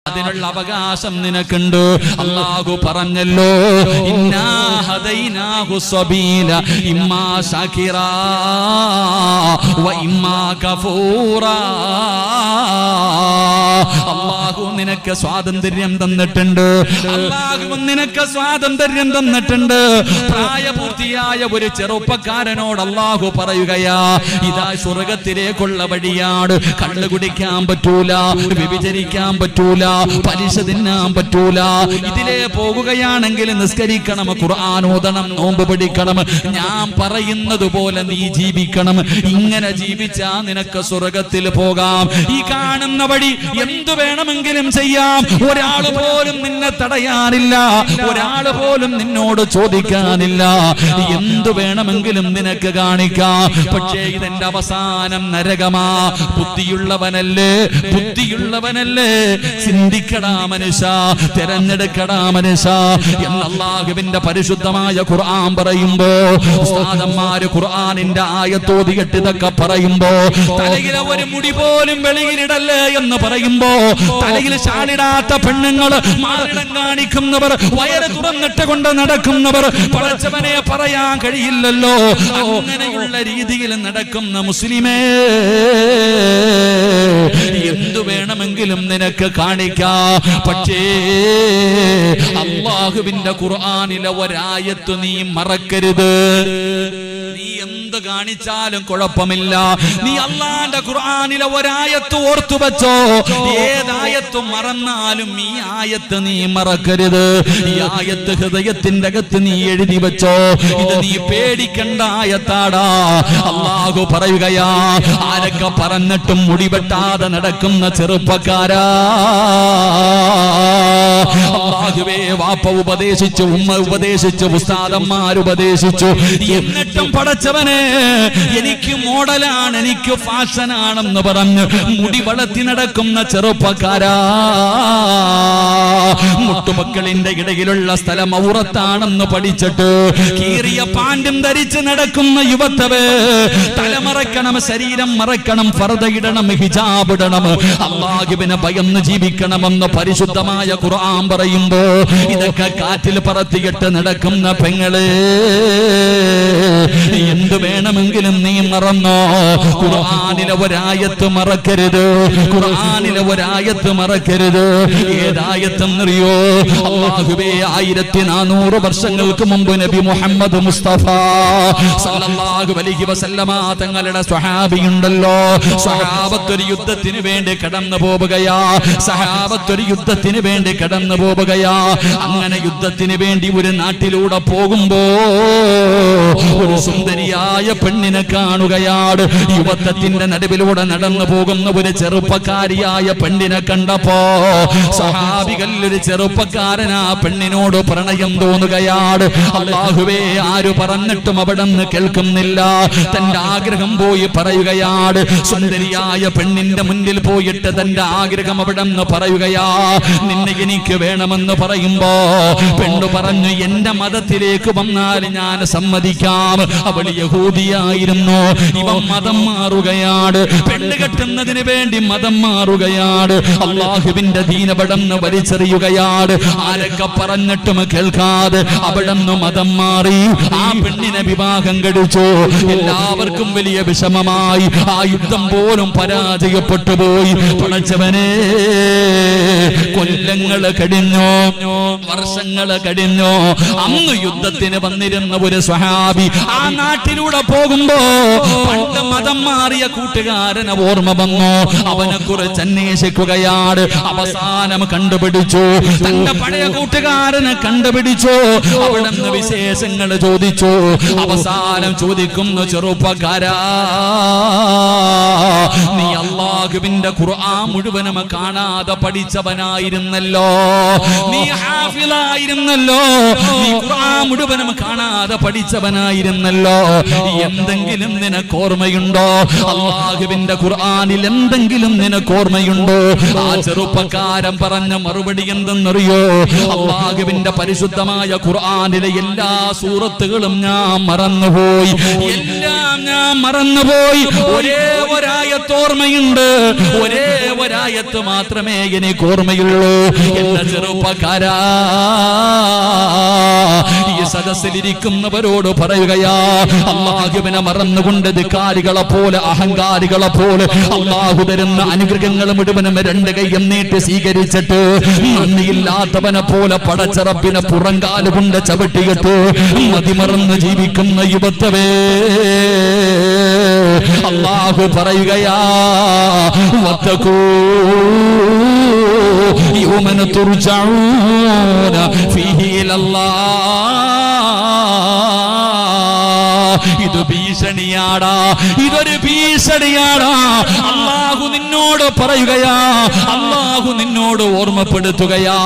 അതിനുള്ള അവകാശം നിനക്കുണ്ട്. അല്ലാഹു പറഞ്ഞല്ലോ, ഇന്നാ ഹദൈനാഹു സബീല ഇമ്മാ ശാകിറാ വ ഇമ്മാ കഫൂറാ. അല്ലാഹു നിനക്ക് സ്വാതന്ത്ര്യം തന്നിട്ടുണ്ട്. അല്ലാഹു നിനക്ക് സ്വാതന്ത്ര്യം തന്നിട്ടുണ്ട്. പ്രായപൂർത്തിയായ ഒരു ചെറുപ്പക്കാരനോട് അല്ലാഹു പറയുകയാ, ഇതാ സ്വർഗ്ഗത്തിലേക്കുള്ള വഴിയാണ്. കള്ളു കുടിക്കാൻ പറ്റൂല, വ്യഭിചരിക്കാൻ പറ്റൂല, പലിശ തിന്നാൻ പറ്റൂല. ഇതിലേ പോകുകയാണെങ്കിൽ നിസ്കരിക്കണം, ഖുർആൻ ഓതണം, നോമ്പ് പിടിക്കണം, ഞാൻ പറയുന്നത് പോലെ നീ ജീവിക്കണം. ഇങ്ങനെ ജീവിച്ചാ നിനക്ക് സ്വർഗ്ഗത്തിൽ പോകാം. ഈ കാണുന്ന വഴി എന്തു വേണമെങ്കിലും ചെയ്യാം. ഒരാൾ പോലും നിന്നെ തടയാനില്ല, ഒരാൾ പോലും നിന്നോട് ചോദിക്കാനില്ല. എന്തു വേണമെങ്കിലും നിനക്ക് കാണിക്കാം. പക്ഷേ ഇതെന്റെ അവസാനം നരകമാ. ബുദ്ധിയുള്ളവനല്ലേ, ബുദ്ധിയുള്ളവനല്ലേ, ചിന്തിക്കടാ മനുഷ്യ, തെരഞ്ഞെടുക്കടാ മനുഷ്യ എന്ന് അല്ലാഹുവിന്റെ പരിശുദ്ധമായ ഖുർആൻ പറയുമ്പോ, ഉസ്താദന്മാര് ഖുർആനിന്റെ ആയത്തോതിയിട്ട് ഇതൊക്കെ പറയുമ്പോ, തലയിലെ ഒരു മുടി പോലും വെളിയിലിടല്ലേ എന്ന് പറയുമ്പോ, തലയിൽ ഷാളിടാത്ത പെണ്ണുങ്ങൾ, മാറിടം കാണിക്കുന്നവർ, വയറ് തുറന്നിട്ട് കൊണ്ട് നടക്കുന്നവർ, പടച്ചവനെ പറയാൻ കഴിയില്ലല്ലോ. അങ്ങനെയുള്ള രീതിയിൽ നടക്കുന്ന മുസ്ലിമേ, എന്തു വേണമെങ്കിലും നിനക്ക് കാണിക്കാം. പക്ഷേ അല്ലാഹുവിന്റെ ഖുർആനിലെ ഒരായത്ത് നീ മറക്കരുത്. നീ എന്ത് കാണിച്ചാലും കുഴപ്പമില്ല. നീ അല്ലാഹുവിന്റെ ഖുർആനിലെ ഒരായത്ത് ഓർത്തു വെച്ചോ. ഏതായത്തും മറന്നാലും ഈ ആയത്ത് നീ മറക്കരുത്. ഈ ആയത്ത് ഹൃദയത്തിന്റെ അകത്ത് നീ എഴുതി വെച്ചോ. ഇത് നീ പേടിക്കണ്ട ആയത്താടാ. അല്ലാഹു പറയുകയാ, ആരൊക്കെ പറഞ്ഞിട്ടും മുടിവെട്ടാതെ നടക്കുന്ന ചെറുപ്പക്കാരാ, അല്ലാഹുവേ, വാപ്പ ഉപദേശിച്ചു, ഉമ്മ ഉപദേശിച്ചു, ഉസ്താദന്മാരുപദേശിച്ചു, എന്നിട്ടും പടച്ചവനെ എനിക്ക് മോഡലാണ്, എനിക്ക് ഫാഷനാണെന്ന് പറഞ്ഞ് മുടി വളർത്തി നടക്കുന്ന ചെറുപ്പക്കാരാ, മുട്ടുമക്കളിന്റെ ഇടയിലുള്ള സ്ഥലം ഔറത്താണെന്ന് പഠിച്ചിട്ട് കീറിയ പാൻറ്റും ധരിച്ച് നടക്കുന്ന യുവത്തവേ, തലമറക്കണം, ശരീരം മറക്കണം, ഫർദ ഇടണം, ഹിജാബ് ഇടണം, അല്ലാഹുവിനെ ഭയന്ന് ജീവിക്കണമെന്ന് പരിശുദ്ധമായ ഖുർആൻ പറയുമ്പോ, ഇതൊക്കെ കാറ്റിൽ പറത്തിയിട്ട് നടക്കുന്ന പെങ്ങളെ, എന്ത് വേണമെങ്കിലും നീ മറന്നോ. ഖുർആനിലെ ഒരായത്ത് മറക്കരുത്, ഖുർആനിലെ ഒരായത്ത് മറക്കരുത്. ഏതായത്തെന്നറിയോ? അല്ലാഹുവേ, 1400 വർഷങ്ങൾക്ക് മുമ്പ് നബി മുഹമ്മദ് മുസ്തഫ സല്ലല്ലാഹു അലൈഹി വസല്ലമ തങ്ങളുടെ സ്വഹാബിയുണ്ടല്ലോ, സ്വഹാബത്തൊരു യുദ്ധത്തിന് വേണ്ടി കടന്നു പോവുകയാ, സഹാബത്തൊരു യുദ്ധത്തിന് വേണ്ടി കടന്നു പോവുകയാ. അങ്ങനെ യുദ്ധത്തിന് വേണ്ടി ഒരു നാട്ടിലൂടെ പോകുമ്പോ ഒരു സുന്ദരിയായ പെണ്ണിനെ കാണുകയാണ്. യുവത്വത്തിന്റെ നടുവിലൂടെ നടന്നു പോകുന്ന ഒരു ചെറുപ്പക്കാരിയായ പെണ്ണിനെ കണ്ടപ്പോ സഹാബികൾ ഒരു ചെറുപ്പക്കാരൻ ആ പെണ്ണിനോട് പ്രണയം തോന്നുകയാണ്. അല്ലാഹുവേ, ആര് പറഞ്ഞിട്ടും അവിടെ നിന്ന് കേൾക്കുന്നില്ല. തന്റെ ആഗ്രഹം പോയി പറയുകയാണ്. സുന്ദരിയായ പെണ്ണിന്റെ മുന്നിൽ പോയിട്ട് തന്റെ ആഗ്രഹം അവിടെ നിന്ന് പറയുകയാ, നിന്നെ എനിക്ക് വേണമെന്ന് പറയുമ്പോ പെണ്ണു പറഞ്ഞു, എന്റെ മതത്തിലേക്ക് വന്നാൽ ഞാൻ സമ്മതിക്കാം. അവൾ യഹൂദിയായിരുന്നു, ഇവൻ മതം മാറുകയാണ്, പെണ്ണ് കെട്ടുന്നതിന് വേണ്ടി മതം മാറുകയാണ്, അല്ലാഹുവിന്റെ ദീൻ അവിടെന്ന് വലിച്ചെറിയുകയാണ്. ആരൊക്കെ പറഞ്ഞിട്ടും കേൾക്കാതെ അവിടെന്ന് മതം മാറി ആ പെണ്ണിനെ വിവാഹം കഴിച്ചു. എല്ലാവർക്കും വലിയ വിഷമമായി. ആ യുദ്ധം പോലും പരാജയപ്പെട്ടു പോയി. പടച്ചവനെ, കൊല്ലങ്ങൾ കഴിഞ്ഞു, വർഷങ്ങൾ കഴിഞ്ഞു. അന്ന് യുദ്ധത്തിന് വന്നിരുന്ന ഒരു സ്വഹാബി ആ നാട്ടിലൂടെ പോകുമ്പോ പണ്ട് മതം മാറിയ കൂട്ടുകാരനെ ഓർമ്മ വന്നു. അവനെ കുറിച്ച് അന്വേഷിക്കുകയാണ്. അവസാനം കണ്ടുപിടിച്ചു, തന്റെ പഴയ കൂട്ടുകാരനെ കണ്ടുപിടിച്ചു. അവിടെ നിന്ന് വിശേഷങ്ങൾ ചോദിച്ചു. അവസാനം ചോദിക്കുന്നു, ചെറുപ്പക്കാരാ, നീ അല്ലാഹുവിന്റെ ഖുർആൻ മുഴുവനും കാണാതെ പഠിച്ചവനായിരുന്നല്ലോ, നീ ഹാഫിളായിരുന്നല്ലോ, നീ ഖുർആൻ മുഴുവനും കാണാതെ പഠിച്ചവനായിരുന്നല്ലോ. എന്തെങ്കിലും നിനക്ക് ഓർമ്മയുണ്ടോ? അല്ലാഹുവിന്റെ ഖുർആനിൽ എന്തെങ്കിലും നിനക്ക് ഓർമ്മയുണ്ടോ? ആ ചെറുപ്പക്കാരൻ പറഞ്ഞ മറുപടി എന്തെന്നറിയോ? അല്ലാഹുവിന്റെ പരിശുദ്ധമായ ഖുർആനിലെ എല്ലാ സൂറത്തുകളും ഞാൻ മറന്നുപോയി, എല്ലാം ഞാൻ മറന്നുപോയി. ഒരേ ഒരായത്ത് ഓർമ്മയുണ്ട്, ഒരേ ഒരായത്ത് മാത്രമേ എനിക്ക് ഓർമ്മയുള്ളൂ. എന്റെ ചെറുപ്പക്കാരാ, ഈ സദസ്സിലിരിക്കുന്നവരോട് പറയുകയാ, അല്ലാഹുവിനെ മറന്നുകൊണ്ട് ധിക്കാരികളെ പോലെ അഹങ്കാരികളെ പോലെ അല്ലാഹു തരുന്ന അനുഗ്രഹങ്ങൾ മുഴുവനും രണ്ട് കൈയും നീട്ടി സ്വീകരിച്ചിട്ട് നന്ദിയില്ലാത്തവനെ പോലെ പടച്ചറപ്പിനെ പുറങ്കാലുകൊണ്ട് ചവിട്ടിയിട്ട് മതിമറന്ന് ജീവിക്കുന്ന യുവത്വേ, അല്ലാഹു പറയുകയാ, വത്തഖൂ യൗമൻ തുർജഊന ഫീഹി ഇലല്ലാഹ്. ഇത് ഭീഷണിയാടാ, ഇതൊരു ഭീഷണിയാടാ. അല്ലാഹു നിന്നോട് പറയുകയാ, അല്ലാഹു നിന്നോട് ഓർമ്മപ്പെടുത്തുകയാ,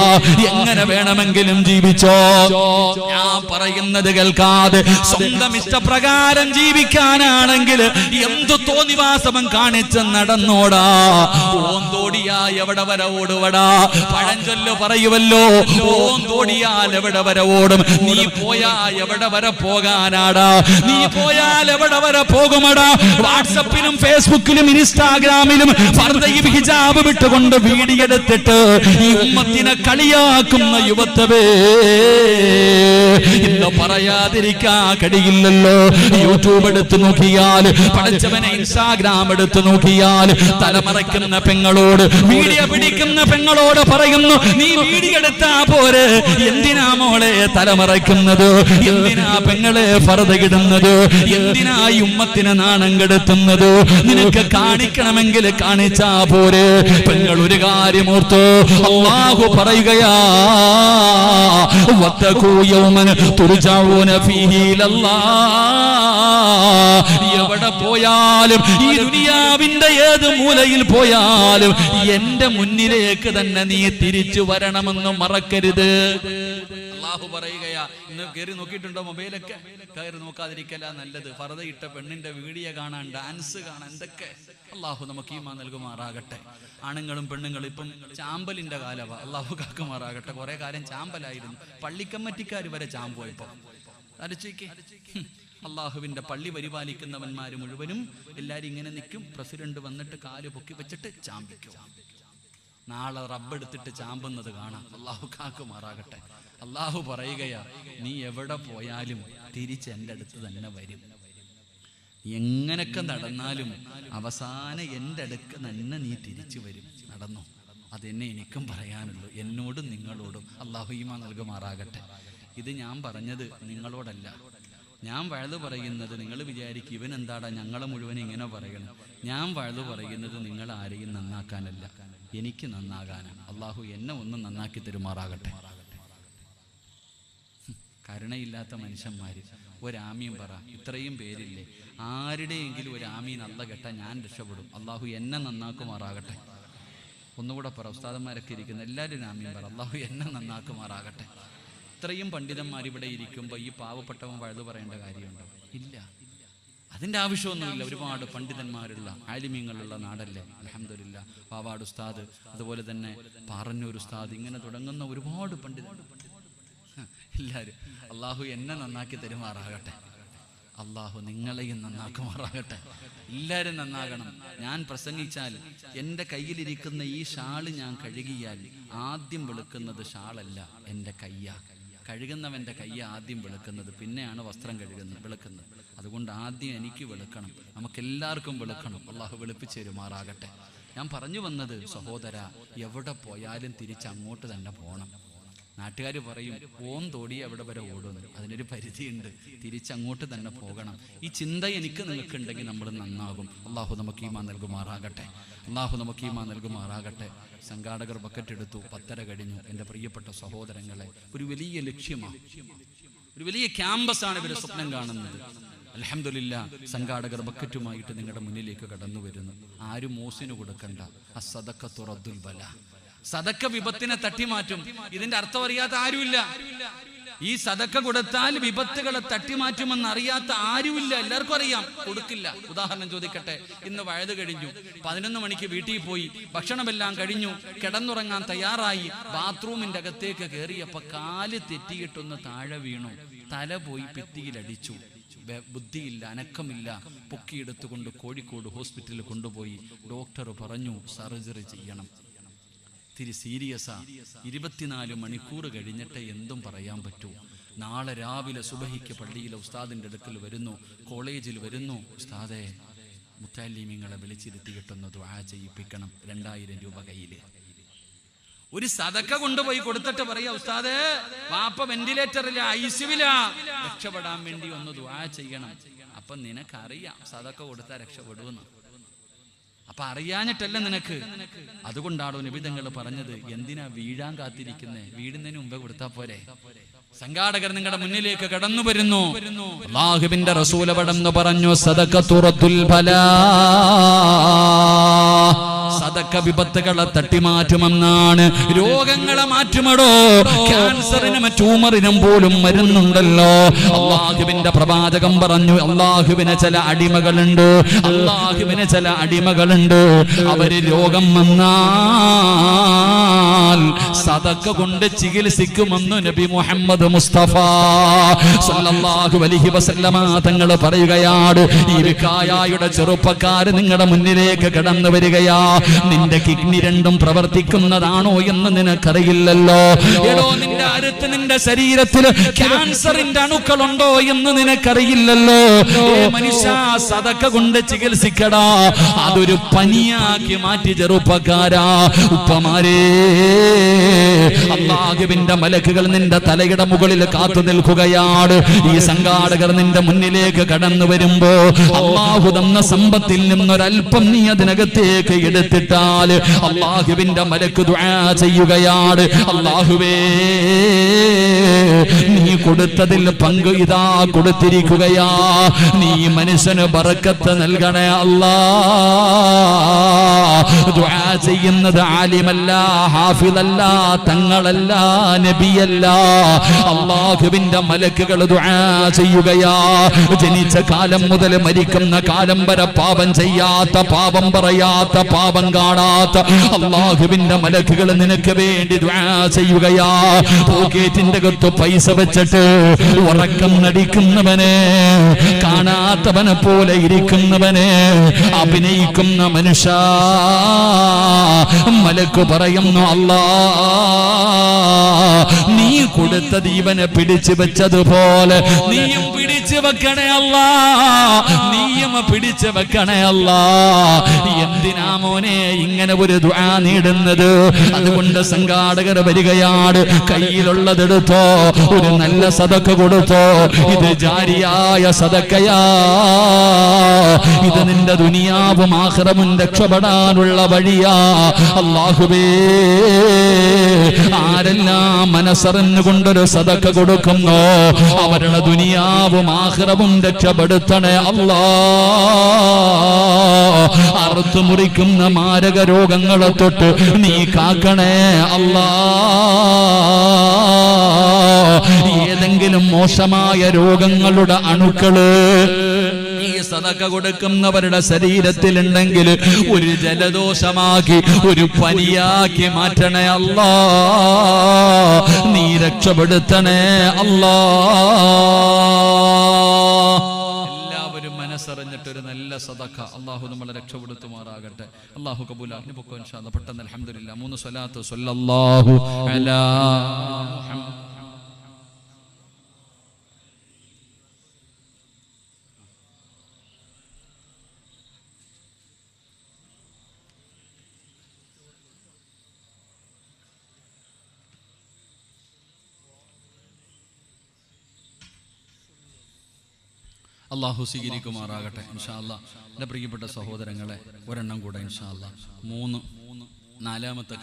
എങ്ങനെ വേണമെങ്കിലും ജീവിച്ചോ. ഞാൻ പറയുന്നത് കേൾക്കാതെ സ്വന്തം ഇഷ്ടപ്രകാരം ജീവിക്കാനാണെങ്കിൽ എന്തു തോന്നിവാസവൻ കാണിച്ച് നടന്നോടാ. ഓന്തോടിയാ എവിടെ വരെ ഓടുവടാ. പഴഞ്ചൊല്ല് പറയുവല്ലോ, ഓന്തോടിയാൽ എവിടെ വരെ ഓടും, നീ പോയാ എവിടെ വരെ പോകാനാടാ, നീ പോയാൽ എവിടെ വരെ പോകുമടാ. വാട്സപ്പിലും ഫേസ്ബുക്കിലും ഇൻസ്റ്റാഗ്രാമിലും ഫർദയും ഹിജാബ് വിട്ടുകൊണ്ട് വീഡിയോ എടുത്തിട്ട് ഈ ഉമ്മത്തിനെ കളിയാക്കുന്ന യുവത്വേ, ഇന്ന് പറയാതിരിക്കാൻ കഴിയില്ലല്ലോ. യൂട്യൂബ് എടുത്തു നോക്കിയാൽ, പഠിച്ചവനെ ഇൻസ്റ്റാഗ്രാം എടുത്തു നോക്കിയാൽ, തലമറയ്ക്കുന്ന പെങ്ങളോട്, വീഡിയോ പിടിക്കുന്ന പെങ്ങളോട് പറയുന്നു, നീ വീഡിയോ എടുത്താ പോരെ, എന്തിനാ മോളെ തലമറയ്ക്കുന്നത്, എന്തിനാ പെങ്ങളെ ഫർദയിടുന്നത്, എന്തിനാ ഈ ഉമ്മത്തിനെ നാണം കെടുത്തുന്നത്, നിനക്ക് കാണിക്കണമെങ്കിൽ കാണിച്ചാ പോരെ. പെങ്ങൾ ഒരു കാര്യം ഓർത്തു, അല്ലാഹു പറയുകയാ, വത്തഖൂ യൗമൻ തുർജഊന ഫീഹി ഇലല്ലാഹ്. എവിടെ പോയാലും, ഈ ദുനിയാവിന്റെ ഏത് മൂലയിൽ പോയാലും എന്റെ മുന്നിലേക്ക് തന്നെ നീ തിരിച്ചു വരണമെന്ന് മറക്കരുത്. അല്ലാഹു പറയുകയാ. ഇന്ന് കയറി നോക്കിയിട്ടുണ്ടോ മൊബൈലൊക്കെ? കയറി നോക്കാതിരിക്കല നല്ലത്. ഫർദ ഇട്ട പെണ്ണിന്റെ വീഡിയോ കാണാൻ, ഡാൻസ് കാണാൻ, എന്തൊക്കെ. അല്ലാഹു നമുക്ക് ഈമാൻ നൽകുമാറാകട്ടെ. ആണുങ്ങളും പെണ്ണുങ്ങളും ഇപ്പം ചാമ്പലിന്റെ കാലവാ, അല്ലാഹു കാക്കുമാറാകട്ടെ. കുറെ കാലം ചാമ്പലായിരുന്നു, പള്ളിക്കമ്മറ്റിക്കാർ വരെ ചാമ്പോയപ്പോ. അരച്ചേക്ക് അള്ളാഹുവിന്റെ പള്ളി പരിപാലിക്കുന്നവന്മാര് മുഴുവനും എല്ലാരും ഇങ്ങനെ നിൽക്കും. പ്രസിഡന്റ് വന്നിട്ട് കാല് പൊക്കി വെച്ചിട്ട് ചാമ്പിക്കും. നാളെ റബ്ബെടുത്തിട്ട് ചാമ്പുന്നത് കാണാം. അള്ളാഹു കാക്കുമാറാകട്ടെ. അള്ളാഹു പറയുകയാ, നീ എവിടെ പോയാലും തിരിച്ച് എൻ്റെ അടുത്ത് തന്നെ വരും. എങ്ങനൊക്കെ നടന്നാലും അവസാനം എൻ്റെ അടുക്ക് തന്നെ നീ തിരിച്ചു വരും. നടന്നു. അതെന്നെ എനിക്കും പറയാനുള്ളൂ, എന്നോടും നിങ്ങളോടും. അള്ളാഹു ഈമാൻ നൽകുമാറാകട്ടെ. ഇത് ഞാൻ പറഞ്ഞത് നിങ്ങളോടല്ല. ഞാൻ വഴുതു പറയുന്നത് നിങ്ങൾ വിചാരിക്കും ഇവൻ എന്താടാ ഞങ്ങളെ മുഴുവൻ ഇങ്ങനെ പറയണം. ഞാൻ വഴുതു പറയുന്നത് നിങ്ങൾ ആരെയും നന്നാക്കാനല്ല, എനിക്ക് നന്നാകാനാണ്. അള്ളാഹു എന്നെ ഒന്നും നന്നാക്കി തരുമാറാകട്ടെ. കരുണയില്ലാത്ത മനുഷ്യന്മാര് ഒരാമീൻ പറ. ഇത്രയും പേരില്ലേ, ആരുടെയെങ്കിലും ഒരു ആമീൻ അല്ല കേട്ടാൽ ഞാൻ രക്ഷപ്പെടും. അള്ളാഹു എന്നെ നന്നാക്കുമാറാകട്ടെ. ഒന്നുകൂടെ പറ. ഉസ്താദന്മാരൊക്കെ ഇരിക്കുന്ന എല്ലാവരും ആമീൻ പറ. അള്ളാഹു എന്നെ നന്നാക്കുമാറാകട്ടെ. ഇത്രയും പണ്ഡിതന്മാർ ഇവിടെ ഇരിക്കുമ്പോൾ ഈ പാവപ്പെട്ടവൻ വഴുതു പറയേണ്ട കാര്യമുണ്ടോ? ഇല്ല, അതിൻ്റെ ആവശ്യമൊന്നുമില്ല. ഒരുപാട് പണ്ഡിതന്മാരുള്ള ആലിമീങ്ങളുള്ള നാടല്ലേ. അൽഹംദുലില്ലാ. പാവാട് ഉസ്താദ്, അതുപോലെ തന്നെ പാറന്നൂർ ഉസ്താദ്, ഇങ്ങനെ തുടങ്ങുന്ന ഒരുപാട് പണ്ഡിതന്മാർ എല്ലാവരും. അള്ളാഹു എന്നെ നന്നാക്കി തരുമാറാകട്ടെ. അള്ളാഹു നിങ്ങളെയും നന്നാക്കുമാറാകട്ടെ. എല്ലാവരും നന്നാകണം. ഞാൻ പ്രസംഗിച്ചാൽ എൻ്റെ കയ്യിലിരിക്കുന്ന ഈ ഷാള് ഞാൻ കഴുകിയാൽ ആദ്യം വെളുക്കുന്നത് ഷാളല്ല, എൻ്റെ കയ്യാ. കഴുകുന്നവൻ്റെ കയ്യ ആദ്യം വെളുക്കുന്നത്, പിന്നെയാണ് വസ്ത്രം വെളുക്കുന്നത്. അതുകൊണ്ട് ആദ്യം എനിക്ക് വെളുക്കണം, നമുക്കെല്ലാവർക്കും വെളുക്കണം. അള്ളാഹു വെളുപ്പിച്ച് തരുമാറാകട്ടെ. ഞാൻ പറഞ്ഞു വന്നത്, സഹോദര, എവിടെ പോയാലും തിരിച്ചങ്ങോട്ട് തന്നെ പോകണം. നാട്ടുകാർ പറയും ഓൻ തോടി എവിടെ വരെ ഓടുന്നു, അതിനൊരു പരിധിയുണ്ട്. തിരിച്ചങ്ങോട്ട് തന്നെ പോകണം. ഈ ചിന്ത എനിക്ക് നിങ്ങൾക്കുണ്ടെങ്കിൽ നമ്മൾ നന്നാകും. അള്ളാഹു നമുക്ക് ഈമാൻ നൽകുമാറാകട്ടെ. അള്ളാഹു നമുക്ക് ഈമാൻ നൽകുമാറാകട്ടെ. സംഘാടകർ ബക്കറ്റ് എടുത്തു, 10:30 കഴിഞ്ഞു. എൻ്റെ പ്രിയപ്പെട്ട സഹോദരങ്ങളെ, ഒരു വലിയ ലക്ഷ്യമാണ്, ഒരു വലിയ ക്യാമ്പസാണ് ഇവർ സ്വപ്നം കാണുന്നത്. അൽഹംദുലില്ലാ, സംഘാടകർ ബക്കറ്റുമായിട്ട് നിങ്ങളുടെ മുന്നിലേക്ക് കടന്നു വരുന്നു. ആരും മോസിന് കൊടുക്കണ്ട. അസ്സദഖത്തു റദ്ദുൽ ബലാ. സദക്ക വിപത്തിനെ തട്ടിമാറ്റും. ഇതിന്റെ അർത്ഥം അറിയാത്ത ആരുമില്ല. ഈ സദക്ക കൊടുത്താൽ വിപത്തുകളെ തട്ടിമാറ്റുമെന്ന് അറിയാത്ത ആരുമില്ല. എല്ലാവർക്കും അറിയാം, കൊടുക്കില്ല. ഉദാഹരണം ചോദിക്കട്ടെ, ഇന്ന് വഴുത് കഴിഞ്ഞു, 11 മണിക്ക് വീട്ടിൽ പോയി, ഭക്ഷണമെല്ലാം കഴിഞ്ഞു, കിടന്നുറങ്ങാൻ തയ്യാറായി, ബാത്റൂമിന്റെ അകത്തേക്ക് കയറിയപ്പോ കാല് തെറ്റിയിട്ടൊന്ന് താഴെ വീണു, തല പോയി ഭിത്തിയിലടിച്ചു. ബുദ്ധിയില്ല, അനക്കമില്ല. പൊക്കിയെടുത്തുകൊണ്ട് കോഴിക്കോട് ഹോസ്പിറ്റലിൽ കൊണ്ടുപോയി. ഡോക്ടർ പറഞ്ഞു സർജറി ചെയ്യണം. ഇത്തിരി സീരിയസാ. 24 മണിക്കൂർ കഴിഞ്ഞിട്ട് എന്തും പറയാൻ പറ്റൂ. നാളെ രാവിലെ സുബഹിക്ക് പള്ളിയിലെ ഉസ്താദിൻ്റെ അടുക്കൽ വരുന്നു, കോളേജിൽ വരുന്നു. ഉസ്താദെ, മുത്തല്ലിമീങ്ങളെ വിളിച്ചിരുത്തിയിട്ടൊന്ന് ദുആ ചെയ്യിപ്പിക്കണം, 2000 രൂപ കയ്യിൽ. ഒരു സദക്ക കൊണ്ടുപോയി കൊടുത്തിട്ട് പറയാ, ഉസ്താദേ വാപ്പ വെന്റിലേറ്ററിലാ, ഐസിയുവിലാ, രക്ഷപ്പെടാൻ വേണ്ടി ഒന്ന് ദുആ ചെയ്യണം. അപ്പൊ നിനക്കറിയാം സദക്ക കൊടുത്താൽ രക്ഷപ്പെടുമെന്ന്. അപ്പൊ അറിയാഞ്ഞിട്ടല്ല നിനക്ക്. അതുകൊണ്ടാണോ നബി തങ്ങൾ പറഞ്ഞത്, എന്തിനാ വീഴാൻ കാത്തിരിക്കുന്നേ, വീഴുന്നതിന് മുമ്പേ കൊടുത്താ പോരെ. സംഘാടകർ നിങ്ങളുടെ മുന്നിലേക്ക് കടന്നു വരുന്നു. അല്ലാഹുവിന്റെ റസൂൽ പടന്നു പറഞ്ഞു, സദഖത്തുറത്തുൽ ബലാ, സദക്ക വിപത്തുകളെ തട്ടിമാറ്റുമെന്നാണ്. രോഗങ്ങളെ മാറ്റുമടോ. ക്യാൻസറിനും ട്യൂമറിനും പോലും മരുന്നുണ്ടല്ലോ. അല്ലാഹുവിന്റെ പ്രവാചകൻ പറഞ്ഞു, അല്ലാഹുവിന് ചില അടിമകളുണ്ട്, അല്ലാഹുവിന് ചില അടിമകളുണ്ട്. അവര് രോഗം വന്നാൽ സദക്ക കൊണ്ട് ചികിത്സിക്കുമെന്ന് നബി മുഹമ്മദ് മുസ്തഫ സല്ലല്ലാഹു അലൈഹി വസല്ലമ തങ്ങൾ പറയുകയാണ്. ഈ വിക്കായയുടെ ചെറുപ്പക്കാര് നിങ്ങളുടെ മുന്നിലേക്ക് കടന്നു വരികയാ. നിന്റെ കിഡ്നി രണ്ടും പ്രവർത്തിക്കുന്നതാണോ എന്ന് നിനക്കറിയില്ലല്ലോ. എടോ, നിന്റെ അടുത്ത് നിന്റെ ശരീരത്തിൽ ക്യാൻസറിന്റെ അണുക്കളുണ്ടോ എന്ന് നിനക്കറിയില്ലല്ലോ. മനുഷ്യ, സദക്ക കൊണ്ട് ചികിത്സിക്കടാ. അതൊരു പനിയാക്കി മാറ്റി ചെറുപ്പക്കാരാ. ഉപ്പമാരേ, അല്ലാഹുവിന്റെ മലക്കുകൾ നിന്റെ തലയുടെ മുകളിൽ കാത്തു നിൽക്കുകയാണ്. ഈ സംഘാടകർ നിന്റെ മുന്നിലേക്ക് കടന്നു വരുമ്പോ അല്ലാഹു തന്ന സമ്പത്തിൽ നിന്നൊരൽപ്പം നീ അതിനകത്തേക്ക് എടുത്തിട്ടാൽ അല്ലാഹുവിന്റെ മലക്ക് ദുആ ചെയ്യുകയാണ്. അല്ലാഹുവേ, നീ കൊടുത്തതിൽ പങ്ക് ഇതാ കൊടുത്തിരിക്കുകയാ. നീ മനുഷ്യന് ബറക്കത്ത് നൽകണേ അല്ലാ. ദുആ ചെയ്യുന്നത് ആലിമല്ല, ഹാഫിളല്ല, തങ്ങളല്ല, നബിയല്ല. അല്ലാഹുവിന്റെ മലക്കുകൾ ദുആ ചെയ്യുകയാ. ജനിച്ച കാലം മുതൽ മരിക്കുന്ന കാലം വരെ പാപം ചെയ്യാത്ത, പാപം പറയാത്ത, പാപം കാണാത്ത അല്ലാഹുവിന്റെ മലക്കുകൾ നിനക്ക് വേണ്ടി ദുആ ചെയ്യുകയാ. പോക്കറ്റിന്റെ അകത്ത് പൈസ വെച്ചിട്ട് ഉറക്കം നടിക്കുന്നവനെ, കാണാത്തവനെ പോലെ ഇരിക്കുന്നവനെ, അഭിനയിക്കുന്ന മനുഷ്യ, മലക്ക് പറയുന്നു, അല്ലാ, നീ കൊടുത്ത ദീവനെ പിടിച്ചു വെച്ചതുപോലെ നീയും പിടിച്ചു വെക്കണേ അല്ലാ, നീയും പിടിച്ചു വെക്കണേ അല്ലാ. എന്തിനാ മോനെ ഇങ്ങനെ ഒരു ദുആ നീടുന്നത്? അതുകൊണ്ട് സംഘാടകർ വരികയാണ്. കയ്യിലുള്ളതെടുത്തോ, ഒരു നല്ല സദക്ക കൊടുത്തോ. ഇത് ജാരിയായ സദക്കയാ. ഇത് നിന്റെ ദുനിയാവും ആഖിറവും രക്ഷപ്പെടാനുള്ള വഴിയാ. അല്ലാഹുവേ, ആരെല്ലാം മനസ്സറിഞ്ഞുകൊണ്ടൊരു സദക്ക കൊടുക്കുന്നോ അവരുടെ ദുനിയാവും ആഖിറവും രക്ഷപ്പെടുത്തണേ അല്ലാ. അറുത്തു മുറിക്കുന്ന മാരക രോഗങ്ങളെ തൊട്ട് നീ കാക്കണേ അല്ലാ. ഏതെങ്കിലും മോശമായ രോഗങ്ങളുടെ അണുക്കള് ഈ സദക്ക കൊടുക്കുന്നവരുടെ ശരീരത്തിലുണ്ടെങ്കിൽ ഒരു ജലദോഷമാക്കി, ഒരു പനിയാക്കി മാറ്റണേ അല്ലാ. നീ രക്ഷപ്പെടുത്തണേ അല്ലാ. എല്ലാവരും മനസ്സറിഞ്ഞിട്ടൊരു നല്ല സദക്ക അല്ലാഹു നമ്മളെ രക്ഷപ്പെടുത്തുമാറാകട്ടെ. അല്ലാഹു കബൂലാക്കി പൊക്കോ ഇൻഷാ അല്ലാഹ്. പെട്ടെന്ന് അൽഹംദുലില്ലാഹ് 3 സ്വലാത്ത് സ്വല്ലല്ലാഹു അലാ മുഹമ്മദ്. അള്ളാഹു സ്വീകരിക്കുമാറാകട്ടെ ഇൻഷാ അല്ലാഹ്. എൻ്റെ പ്രിയപ്പെട്ട സഹോദരങ്ങളെ, ഒരെണ്ണം കൂടെ ഇൻഷാ അല്ലാഹ്. നാലാമത്തെ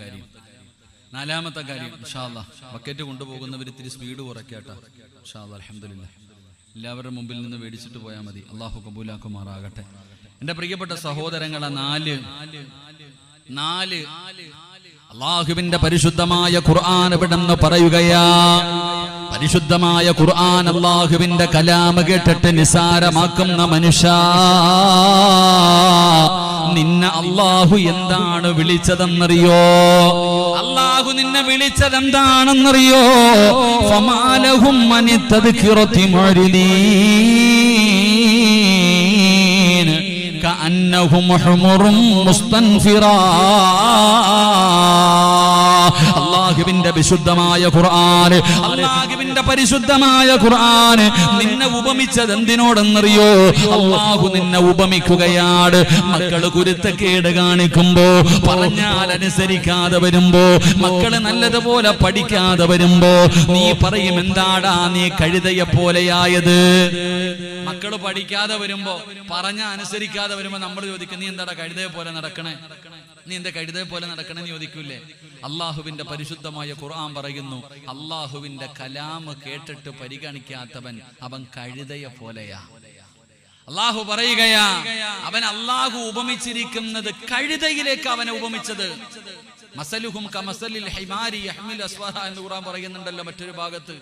കാര്യം ഇൻഷാ അല്ലാഹ്. ബക്കറ്റ് കൊണ്ടുപോകുന്നവർ ഇത്തിരി സ്പീഡ് കുറയ്ക്കാട്ടെ ഇൻഷാ അല്ലാഹ്. അൽഹംദുലില്ലാഹ്. എല്ലാവരുടെ മുമ്പിൽ നിന്ന് മേടിച്ചിട്ട് പോയാൽ മതി. അള്ളാഹു കബൂലാക്കുമാറാകട്ടെ. എൻ്റെ പ്രിയപ്പെട്ട സഹോദരങ്ങളെ, നാല് അള്ളാഹുവിന്റെ പരിശുദ്ധമായ ഖുർആൻ ഇവിടെന്ന് പറയുകയാ. പരിശുദ്ധമായ ഖുർആൻ അള്ളാഹുവിന്റെ കലാമ കേട്ടിട്ട് നിസാരമാക്കുന്ന മനുഷ്യ, നിന്നെ അള്ളാഹു എന്താണ് വിളിച്ചതെന്നറിയോ? അള്ളാഹു നിന്നെ വിളിച്ചതെന്താണെന്നറിയോ? ഫമാലഹും അനി തദ്കിറതി മുഅ്രിദീൻ കഅന്നഹും ഹുമുറും മുസ്തൻഫിറാ. അല്ലാഹുവിന്റെ വിശുദ്ധമായ ഖുർആൻ, അല്ലാഹുവിന്റെ പരിശുദ്ധമായ ഖുർആൻ നിന്നെ ഉപമിച്ചത് എന്തിനോടെന്നറിയോ? അല്ലാഹു നിന്നെ ഉപമിക്കുകയാണ്. മക്കള് കുരുത്തക്കേട് കാണിക്കുമ്പോ, പറഞ്ഞാൽ അനുസരിക്കാതെ വരുമ്പോ, മക്കള് നല്ലതുപോലെ പഠിക്കാതെ വരുമ്പോ നീ പറയും, എന്താടാ നീ കഴുതയെ പോലെയായത്? മക്കള് പഠിക്കാതെ വരുമ്പോ, പറഞ്ഞ അനുസരിക്കാതെ വരുമ്പോ നമ്മൾ ചോദിക്കും, നീ എന്താടാ കഴുതയെ പോലെ നടക്കണേ? നീ എന്താ കഴുതയെ പോലെ നടക്കണേ എന്ന് ചോദിക്കൂലേ? അള്ളാഹുവിന്റെ പരിശുദ്ധമായ ഖുർആൻ പറയുന്നു, അള്ളാഹുവിന്റെ കലാമ് കേട്ടിട്ട് പരിഗണിക്കാത്തവൻ അവൻ കഴുതയെ പോലെയാ. അള്ളാഹു പറയുകയാ, അവൻ അള്ളാഹു ഉപമിച്ചിരിക്കുന്നത് കഴുതയിലേക്ക് അവനെ ഉപമിച്ചത്. മസലുഹും കമസലിൽ ഹിമാരി യഹ്മിൽ അസ്വറ എന്ന് ഖുർആൻ പറയുന്നുണ്ടല്ലോ മറ്റൊരു ഭാഗത്ത്.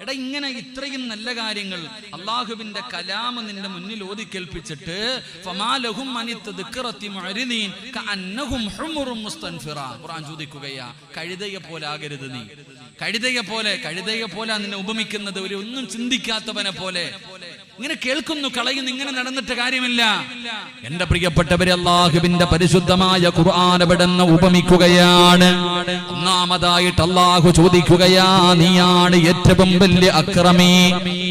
എടാ, ഇങ്ങനെ ഇത്രയും നല്ല കാര്യങ്ങൾ അള്ളാഹുവിന്റെ കലാം നിന്റെ മുന്നിൽ ഓതിക്കേൽപ്പിച്ചിട്ട് ഫമാലഹും അനിത്തദ്ഖറതി മുഅരിദീൻ കഅന്നഹും ഹുമുറും മുസ്തൻഫിറ. ഖുർആൻ ചോദിക്കുകയാ, കഴുതയെ പോലെ ആകരുത് നീ. കഴുതയെ പോലെ നിന്നെ ഉപമിക്കുന്നത് ഒരു ഒന്നും ചിന്തിക്കാത്തവനെ പോലെ. ഇങ്ങനെ കേൾക്കുന്നു, കളയുന്നു, ഇങ്ങനെ നടന്നിട്ട് കാര്യമില്ല. എന്റെ പ്രിയപ്പെട്ടവരെ, അല്ലാഹുവിന്റെ പരിശുദ്ധമായ ഖുർആൻ അവിടുന്ന് ഉപമിക്കുകയാണ്. ഒന്നാമതായിട്ട് അല്ലാഹു ചോദിക്കുകയാ, നീയാണ് ഏറ്റവും വലിയ അക്രമി.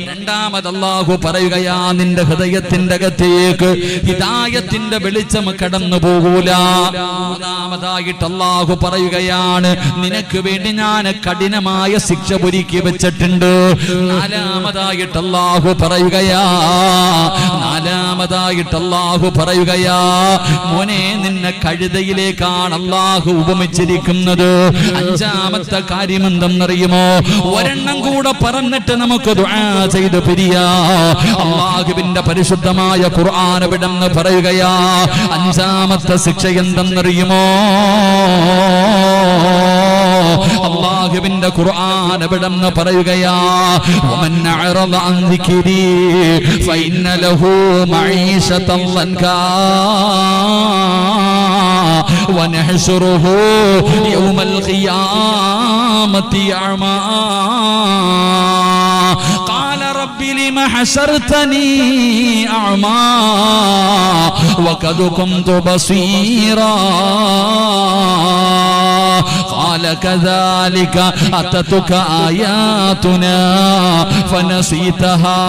രണ്ടാമത് അല്ലാഹു പറയുകയാ, നിന്റെ ഹൃദയത്തിന്റെ അകത്തേക്ക് ഹിദായത്തിന്റെ വെളിച്ചം കടന്നു പോകൂല. മൂന്നാമതായിട്ട് അല്ലാഹു പറയുകയാണ്, നിനക്ക് വേണ്ടി ഞാൻ കഠിനമായ ശിക്ഷ ഒരുക്കി വെച്ചിട്ടുണ്ട്. നാലാമതായിട്ട് അല്ലാഹു പറയുകയാ, മോനെ നിന്നെ കഴുതയിലേക്കാണ് അല്ലാഹു ഉപമിച്ചിരിക്കുന്നത്. അഞ്ചാമത്തെ കാര്യം എന്തെന്നറിയുമോ? ഒരെണ്ണം കൂടെ പറഞ്ഞിട്ട് നമുക്ക് ദുആ ചെയ്ത് പിരിയാ. അല്ലാഹുവിന്റെ പരിശുദ്ധമായ ഖുർആൻ അവിടുന്ന് പറയുകയാ, അഞ്ചാമത്തെ ശിക്ഷ എന്തെന്നറിയുമോ? അല്ലാഹുവിന്റെ ഖുർആൻ അവിടുന്ന് പറയുകയാ, വമൻ അഅറദ അൻ ദിക്രി ഫഇന്ന ലഹു മഈശതൻ ലൻകാ വനഹ്ശുറുഹു യൗമൽ ഖിയാമത്തി അഅമാ ഖാല റബ്ബി ലിമ ഹശർതനി അഅമാ വഖദ് കുന്തു ബസീറാ قال كذلك أتتك آياتنا فنسيتها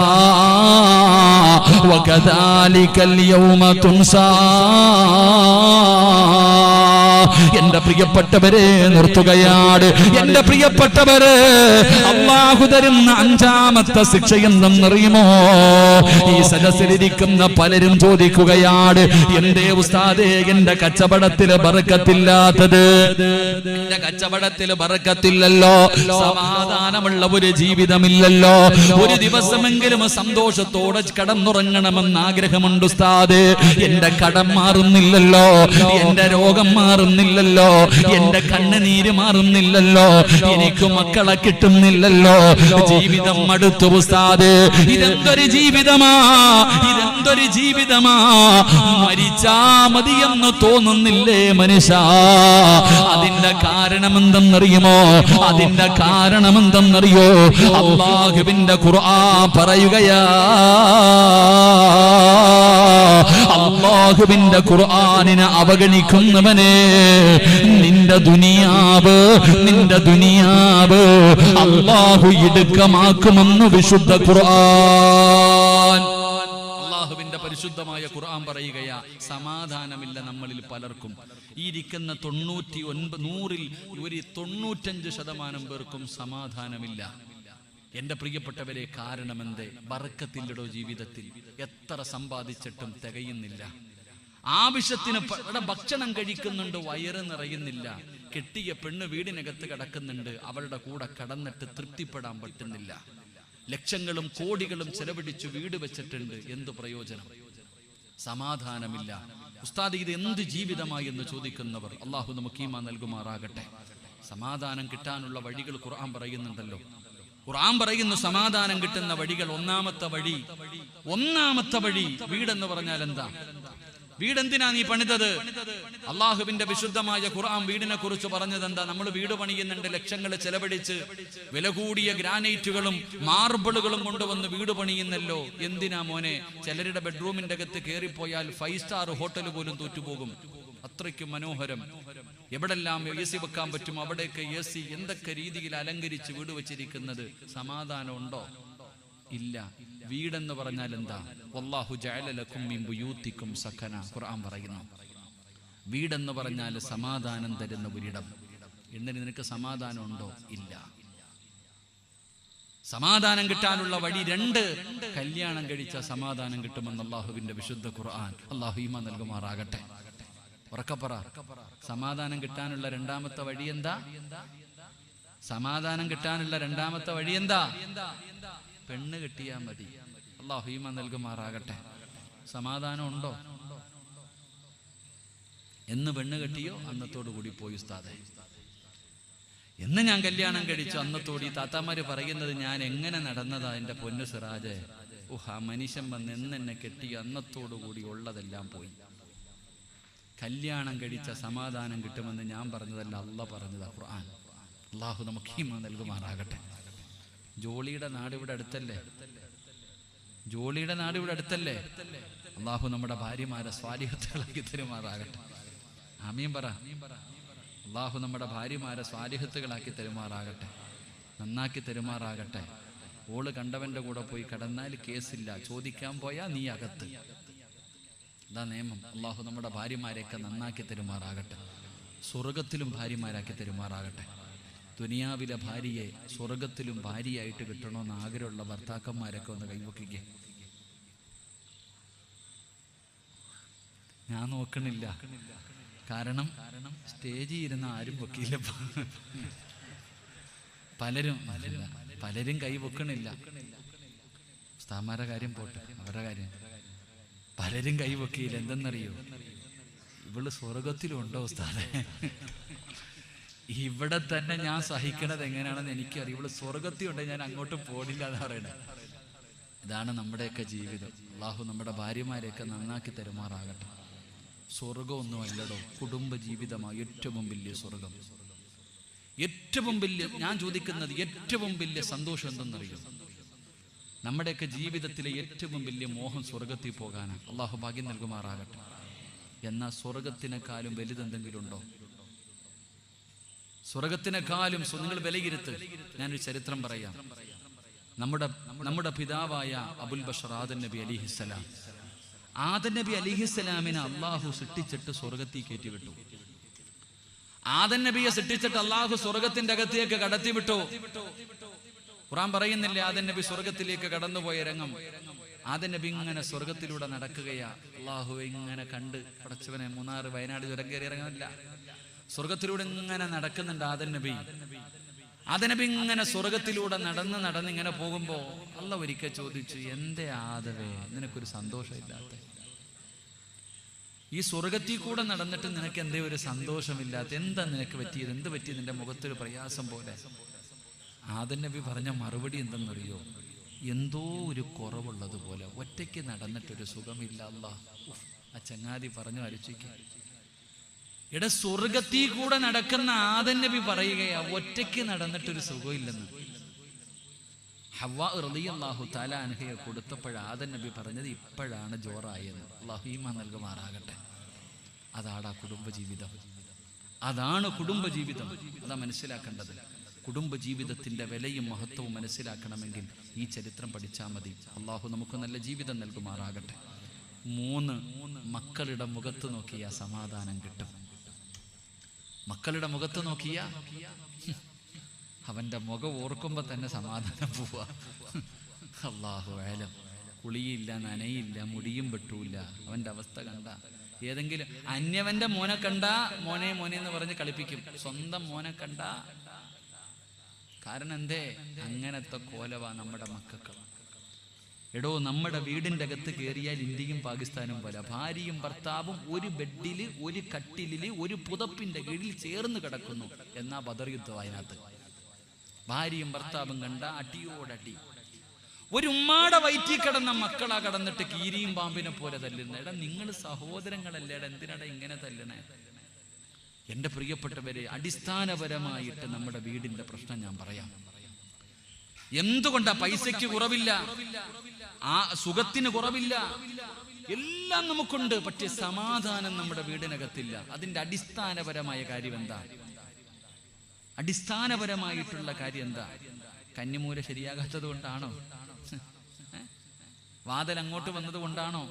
وكذلك اليوم تنسى. എന്റെ പ്രിയപ്പെട്ടവരെ, നിർത്തുകയാണ്. എന്റെ പ്രിയപ്പെട്ടവരെ, അല്ലാഹു തരുന്ന അഞ്ചാമത്തെ ശിക്ഷ എന്തെന്നറിയുമോ? ഈ സദസ്സിലിരിക്കുന്ന പലരും ചോദിക്കുകയാണ്, എന്തേ ഉസ്താദേ എന്റെ കച്ചവടത്തിൽ ബർക്കത്തില്ലാത്തത്? എന്റെ കച്ചവടത്തിൽ ബർക്കത്തില്ലല്ലോ, സമാധാനമുള്ള ഒരു ജീവിതമില്ലല്ലോ, ഒരു ദിവസമെങ്കിലും സന്തോഷത്തോടെ കടന്നുറങ്ങണമെന്ന് ആഗ്രഹമുണ്ട് ഉസ്താദേ. എന്റെ കടം മാറുന്നില്ലല്ലോ, എന്റെ രോഗം മാറുന്നില്ലല്ലോ, എന്റെ കണ്ണുനീര് മാറുന്നില്ലല്ലോ, എനിക്ക് മക്കളെ കിട്ടുന്നില്ലല്ലോ, ജീവിതം മടുത്തു ഉസ്താദേ. ഇതെന്തൊരു ജീവിതമാ, ഇതെന്തൊരു ജീവിതമാ, മരിച്ചാ മതിയെന്ന് തോന്നുന്നില്ലേ മനുഷ്യ? അതിന്റെ കാരണമെന്തെന്നറിയുമോ? അതിന്റെ കാരണമെന്തെന്നറിയോ? അല്ലാഹുവിന്റെ ഖുർആൻ പറയുകയാ, അല്ലാഹുവിന്റെ ഖുർആനിനെ അവഗണിക്കുന്നവനെ നിന്റെ ദുനിയാവ് അല്ലാഹു ഇടുക്കമാക്കുമെന്ന് വിശുദ്ധ ഖുർആൻ. അല്ലാഹുവിന്റെ പരിശുദ്ധമായ ഖുർആൻ പറയുകയാ, സമാധാനമില്ല നമ്മളിൽ പലർക്കും. ഈ ഇരിക്കുന്ന 95% പേർക്കും സമാധാനമില്ല. എന്റെ പ്രിയപ്പെട്ടവരെ, കാരണമെന്തേ? ബർക്കത്തില്ലടോ ജീവിതത്തിൽ. എത്ര സമ്പാദിച്ചിട്ടും തികയുന്നില്ല. ആവശ്യത്തിന് ഭക്ഷണം കഴിക്കുന്നുണ്ട്, വയറ് നിറയുന്നില്ല. കെട്ടിയ പെണ്ണ് വീടിനകത്ത് കിടക്കുന്നുണ്ട്, അവളുടെ കൂടെ കടന്നിട്ട് തൃപ്തിപ്പെടാൻ പറ്റുന്നില്ല. ലക്ഷങ്ങളും കോടികളും ചെലവഴിച്ചു വീട് വെച്ചിട്ടുണ്ട്, എന്തു പ്രയോജനം? സമാധാനമില്ല. ഉസ്താദ്, ഇത് എന്ത് ജീവിതമായി എന്ന് ചോദിക്കുന്നവർ, അള്ളാഹു നമുക്ക് ഈമാൻ നൽകുമാറാകട്ടെ. സമാധാനം കിട്ടാനുള്ള വഴികൾ ഖുർആൻ പറയുന്നുണ്ടല്ലോ. ഖുർആൻ പറയുന്നു സമാധാനം കിട്ടുന്ന വഴികൾ. ഒന്നാമത്തെ വഴി വീടെന്ന് പറഞ്ഞാൽ എന്താ? വീടെന്തിനാ നീ പണിതത്? അള്ളാഹുവിന്റെ വിശുദ്ധമായ ഖുർആൻ വീടിനെ കുറിച്ച് പറഞ്ഞത് എന്താ? നമ്മൾ വീട് പണിയുന്നുണ്ട്, ലക്ഷങ്ങൾ ചെലവഴിച്ച് വില കൂടിയ ഗ്രാനൈറ്റുകളും മാർബിളുകളും കൊണ്ടുവന്ന് വീട് പണിയുന്നല്ലോ. എന്തിനാ മോനെ? ചിലരുടെ ബെഡ്റൂമിന്റെ അകത്ത് കയറിപ്പോയാൽ 5 സ്റ്റാർ ഹോട്ടൽ പോലും തോറ്റുപോകും, അത്രയ്ക്കും മനോഹരം. എവിടെല്ലാം AC വെക്കാൻ പറ്റും അവിടെയൊക്കെ AC എന്തൊക്കെ രീതിയിൽ അലങ്കരിച്ച് വീട് വെച്ചിരിക്കുന്നത്. സമാധാനം ഉണ്ടോ? ഇല്ല. വീടെന്ന് പറഞ്ഞാൽ എന്താ? വല്ലാഹു ജഅല ലക്കും മിൻ ബുയൂതിക്കും സകന. ഖുർആൻ പറയുന്നു, വീടെന്ന് പറഞ്ഞാൽ സമാധാനം തരുന്ന ഒരിടം. എന്നിട്ട് നിനക്ക് സമാധാനം ഉണ്ടോ? ഇല്ല. സമാധാനം കിട്ടാനുള്ള വഴി 2. കല്യാണം കഴിച്ച സമാധാനം കിട്ടുമെന്ന് അല്ലാഹുവിന്റെ വിശുദ്ധ ഖുർആൻ. അല്ലാഹു ഈമാൻ നൽകുമാറാകട്ടെ. ഉറക്കപ്പറ, സമാധാനം കിട്ടാനുള്ള 2ാമത്തെ വഴി എന്താ? സമാധാനം കിട്ടാനുള്ള 2ാമത്തെ വഴി എന്താ? പെണ്ണ് കിട്ടിയാ മതി. അല്ലാഹു ഈമാൻ നൽകുമാറാകട്ടെ. സമാധാനം ഉണ്ടോ? എന്ന് പെണ്ണ് കെട്ടിയോ അന്നത്തോടു കൂടി പോയി ഉസ്താദേ. എന്ന് ഞാൻ കല്യാണം കഴിച്ചു അന്നത്തോട് ഈ താത്താമാര് പറയുന്നത് ഞാൻ എങ്ങനെ നടന്നതാ എൻ്റെ പൊന്നു സിറാജെ. ആ മനുഷ്യൻ വന്ന് എന്നെ കെട്ടി അന്നത്തോടു കൂടി ഉള്ളതെല്ലാം പോയി. കല്യാണം കഴിച്ച സമാധാനം കിട്ടുമെന്ന് ഞാൻ പറഞ്ഞതല്ല, അള്ളാഹ് പറഞ്ഞതാ ഖുർആൻ. അള്ളാഹു നമുക്ക് ഈമാൻ നൽകുമാറാകട്ടെ. ജോളിയുടെ നാട് ഇവിടെ അടുത്തല്ലേ? ജോളിയുടെ നാട് ഇവിടെ അടുത്തല്ലേ? അള്ളാഹു നമ്മുടെ ഭാര്യമാരെ സ്വാലിഹത്തുകളാക്കി തരുമാറാകട്ടെ. ആമീൻ പറ. അള്ളാഹു നമ്മുടെ ഭാര്യമാരെ സ്വാലിഹത്തുകളാക്കി തരുമാറാകട്ടെ, നന്നാക്കി തരുമാറാകട്ടെ. ഓള് കണ്ടവന്റെ കൂടെ പോയി കിടന്നാൽ കേസില്ല, ചോദിക്കാൻ പോയാ നീ അകത്ത്. ഇതാ നിയമം. അള്ളാഹു നമ്മുടെ ഭാര്യമാരെയൊക്കെ നന്നാക്കി തരുമാറാകട്ടെ, സ്വർഗത്തിലും ഭാര്യമാരാക്കി തരുമാറാകട്ടെ. ദുനിയാവിലെ ഭാര്യയെ സ്വർഗത്തിലും ഭാര്യയായിട്ട് കിട്ടണമെന്ന് ആഗ്രഹമുള്ള ഭർത്താക്കന്മാരൊക്കെ ഒന്ന് കൈവയ്ക്കുക. ഞാൻ നോക്കണില്ല, കാരണം സ്റ്റേജിൽ ഇരുന്ന ആരും വെക്കില്ല. പലരും കൈ വെക്കണില്ല. ഉസ്താദന്മാരുടെ കാര്യം പോട്ടെ, അവരുടെ കാര്യം. പലരും കൈ വെക്കില്ല. എന്തെന്നറിയോ? ഇവള് സ്വർഗത്തിലുണ്ടോ ഉസ്താദേ? ഇവിടെ തന്നെ ഞാൻ സഹിക്കണത് എങ്ങനെയാണെന്ന് എനിക്കറിയാം. ഇവള് സ്വർഗത്തിലുണ്ട്, ഞാൻ അങ്ങോട്ട് പോടില്ല എന്ന് പറയണേ. ഇതാണ് നമ്മുടെയൊക്കെ ജീവിതം. അള്ളാഹു നമ്മുടെ ഭാര്യമാരെയൊക്കെ നന്നാക്കി തരുമാറാകട്ടെ. സ്വർഗമൊന്നും അല്ലടോ, കുടുംബ ജീവിതമാണ് ഏറ്റവും വലിയ സ്വർഗം. ഏറ്റവും വലിയ, ഞാൻ ചോദിക്കുന്നത് ഏറ്റവും വലിയ സന്തോഷം എന്തെന്നറിയോ? നമ്മുടെയൊക്കെ ജീവിതത്തിലെ ഏറ്റവും വലിയ മോഹം സ്വർഗത്തിൽ പോകാനാണ്. അള്ളാഹു ഭാഗ്യം നൽകുമാറാകട്ടെ. എന്നാൽ സ്വർഗത്തിനെക്കാളും വലുതെന്തെങ്കിലും ഉണ്ടോ? സ്വർഗത്തിനെക്കാളും നിങ്ങൾ വിലയിരുത്ത്. ഞാനൊരു ചരിത്രം പറയാം. നമ്മുടെ പിതാവായ അബുൽ ബഷർ ആദം നബി അലിഹിസ്സലാം, ആദം നബി അലിഹിസ്സലാമിനെ അള്ളാഹു സൃഷ്ടിച്ചിട്ട് സ്വർഗത്തിൽ കയറ്റിവിട്ടു. ആദം നബിയെ സൃഷ്ടിച്ചിട്ട് അള്ളാഹു സ്വർഗത്തിന്റെ അകത്തേക്ക് കടത്തിവിട്ടു. ഖുർആൻ പറയുന്നില്ലേ ആദം നബി സ്വർഗത്തിലേക്ക് കടന്നുപോയ രംഗം? ആദം നബി ഇങ്ങനെ സ്വർഗത്തിലൂടെ നടക്കുകയാ. അള്ളാഹു ഇങ്ങനെ കണ്ട്, പടച്ചവനെ, മൂന്നാറ് വയനാട് ചുരം കയറി ഇറങ്ങാനില്ല, സ്വർഗത്തിലൂടെ ഇങ്ങനെ നടക്കുന്നുണ്ട് ആദം നബി. ആദം നബി ഇങ്ങനെ സ്വർഗത്തിലൂടെ നടന്ന് ഇങ്ങനെ പോകുമ്പോ അള്ളാഹു ഒരിക്കൽ ചോദിച്ചു, എന്തേ ആദവേ നിനക്കൊരു സന്തോഷമില്ലാത്ത? ഈ സ്വർഗത്തിൽ കൂടെ നടന്നിട്ട് നിനക്ക് എന്തേ ഒരു സന്തോഷമില്ലാത്ത? എന്താ നിനക്ക് പറ്റിയത്? എന്ത് പറ്റി നിന്റെ മുഖത്തൊരു പ്രയാസം പോലെ? ആദം നബി പറഞ്ഞ മറുപടി എന്തെന്നറിയോ? എന്തോ ഒരു കുറവുള്ളതുപോലെ, ഒറ്റയ്ക്ക് നടന്നിട്ടൊരു സുഖമില്ല. അല്ലാഹ്, ആ ചങ്ങാതി പറഞ്ഞു ആലോചിക്കുക. ഇവിടെ സ്വർഗത്തിൽ കൂടെ നടക്കുന്ന ആദം നബി പറയുകയാ ഒറ്റയ്ക്ക് നടന്നിട്ടൊരു സുഖമില്ലെന്ന്. ഹവ്വാ റളിയല്ലാഹു തആല അൻഹയെ കൊടുത്തപ്പോൾ ആദം നബി പറഞ്ഞത് ഇപ്പോഴാണ് ജോറായെന്ന്. അല്ലാഹു ഈമാൻ നൽകുമാറാകട്ടെ. അതാണ് കുടുംബജീവിതം. അതാണ് കുടുംബജീവിതം. അതാ മനസ്സിലാക്കേണ്ടത്. കുടുംബജീവിതത്തിന്റെ വിലയും മഹത്വവും മനസ്സിലാക്കണമെങ്കിൽ ഈ ചരിത്രം പഠിച്ചാൽ മതി. അള്ളാഹു നമുക്ക് നല്ല ജീവിതം നൽകുമാറാകട്ടെ. 3 മക്കളുടെ മുഖത്ത് നോക്കിയാൽ സമാധാനം കിട്ടും. മക്കളുടെ മുഖത്ത് നോക്കിയാ അവന്റെ മുഖം ഓർക്കുമ്പോ തന്നെ സമാധാനം പോവാ. അല്ലാഹു അലം. കുളിയില്ല, നനയില്ല, മുടിയും വെട്ടൂല്ല. അവന്റെ അവസ്ഥ കണ്ട, ഏതെങ്കിലും അന്യവന്റെ മോനെ കണ്ട മോനെ എന്ന് പറഞ്ഞ് കളിപ്പിക്കും. സ്വന്തം മോനെ കണ്ട, കാരണം എന്തേ? അങ്ങനത്തെ കോലവാ നമ്മുടെ മക്കൾക്ക്. എടോ, നമ്മുടെ വീടിന്റെ അകത്ത് കയറിയാൽ ഇന്ത്യയും പാകിസ്ഥാനും പോലെ ഭാര്യയും ഭർത്താവും ഒരു ബെഡില്, ഒരു കട്ടിലില്, ഒരു പുതപ്പിന്റെ കീഴിൽ ചേർന്ന് കിടക്കുന്നു. എന്നാ ബദർ യുദ്ധം അതിനകത്ത്. ഭാര്യയും ഭർത്താവും കണ്ട അടിയോടടി. ഒരു ഉമ്മാടെ വയറ്റിൽ കിടന്ന മക്കളാ കടന്നിട്ട് കീരിയും പാമ്പിനെ പോലെ തല്ലുന്ന. എടാ, നിങ്ങൾ സഹോദരങ്ങളല്ലേടാ, എന്തിനാടാ ഇങ്ങനെ തല്ലണേ? എന്റെ പ്രിയപ്പെട്ടവരെ, അടിസ്ഥാനപരമായിട്ട് നമ്മുടെ വീടിന്റെ പ്രശ്നം ഞാൻ പറയാം. എന്തുകൊണ്ടാ? പൈസയ്ക്ക് കുറവില്ല, ആ സുഖത്തിന് കുറവില്ല. എല്ലാം നമുക്കുണ്ട്. പക്ഷേ സമാധാനം നമ്മുടെ വീടിനകത്തില്ല. അതിന്റെ അടിസ്ഥാനപരമായ കാര്യം എന്താ? അടിസ്ഥാനപരമായിട്ടുള്ള കാര്യം എന്താ? കന്നിമൂല ശരിയാകാത്തത് കൊണ്ടാണോ? വാതിൽ അങ്ങോട്ട് വന്നത് കൊണ്ടാണോ?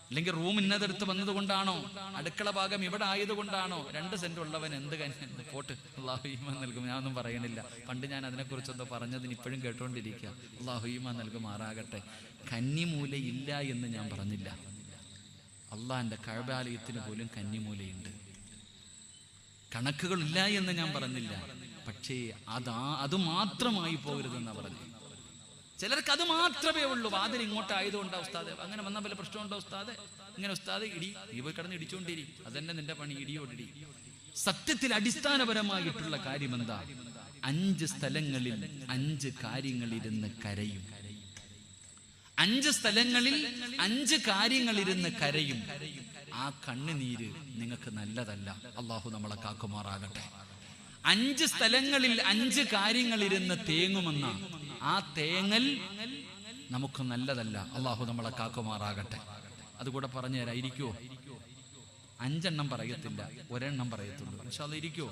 അല്ലെങ്കിൽ റൂം ഇന്നതെടുത്ത് വന്നത് കൊണ്ടാണോ? അടുക്കള ഭാഗം ഇവിടെ ആയതുകൊണ്ടാണോ? 2 സെന്റ് ഉള്ളവൻ എന്ത് പോട്ട്, അള്ളാഹു ഈമാൻ നൽകും. ഞാനൊന്നും പറയണില്ല. പണ്ട് ഞാൻ അതിനെക്കുറിച്ചെന്തോ പറഞ്ഞതിന് ഇപ്പോഴും കേട്ടോണ്ടിരിക്കുക. അള്ളാഹു ഈമാൻ നൽകുമാറാകട്ടെ. കന്നിമൂല ഇല്ല എന്ന് ഞാൻ പറഞ്ഞില്ല. അള്ളാഹിന്റെ കഅബാലയത്തിന് പോലും കന്നിമൂലയുണ്ട്. കണക്കുകളില്ല എന്ന് ഞാൻ പറഞ്ഞില്ല. പക്ഷേ അത് മാത്രമായി പോകരുതെന്നാ പറഞ്ഞു. ചിലർക്ക് അത് മാത്രമേ ഉള്ളൂ. വാതിൽ ഇങ്ങോട്ടായതുകൊണ്ടാ ഉസ്താദ്, അങ്ങനെ വന്ന പല പ്രശ്നമുണ്ടോ ഉസ്താദ്, ഇങ്ങനെ ഉസ്താദ് ഇടി, നീ പോയി കിടന്ന് ഇടിച്ചോണ്ടിരി, അതന്നെ നിന്റെ പണി, ഇടിയോടിടി. സത്യത്തിൽ അടിസ്ഥാനപരമായിട്ടുള്ള കാര്യം എന്താ? 5 സ്ഥലങ്ങളിൽ 5 കാര്യങ്ങളിരുന്ന് കരയും. 5 സ്ഥലങ്ങളിൽ 5 കാര്യങ്ങളിരുന്ന് കരയും. ആ കണ്ണുനീര് നിങ്ങൾക്ക് നല്ലതല്ല. അള്ളാഹു നമ്മളെ കാക്കുമാറാകട്ടെ. 5 സ്ഥലങ്ങളിൽ 5 കാര്യങ്ങളിരുന്ന് തേങ്ങുമെന്ന ആ തേങ്ങൽ നമുക്ക് നല്ലതല്ല. അള്ളാഹു നമ്മളെ കാക്കുമാറാകട്ടെ. അതുകൂടെ പറഞ്ഞു തരാം. ഇരിക്കുവോ? 5 എണ്ണം പറയത്തില്ല, 1 എണ്ണം പറയത്തുള്ളൂ. പക്ഷെ അത് ഇരിക്കുവോ?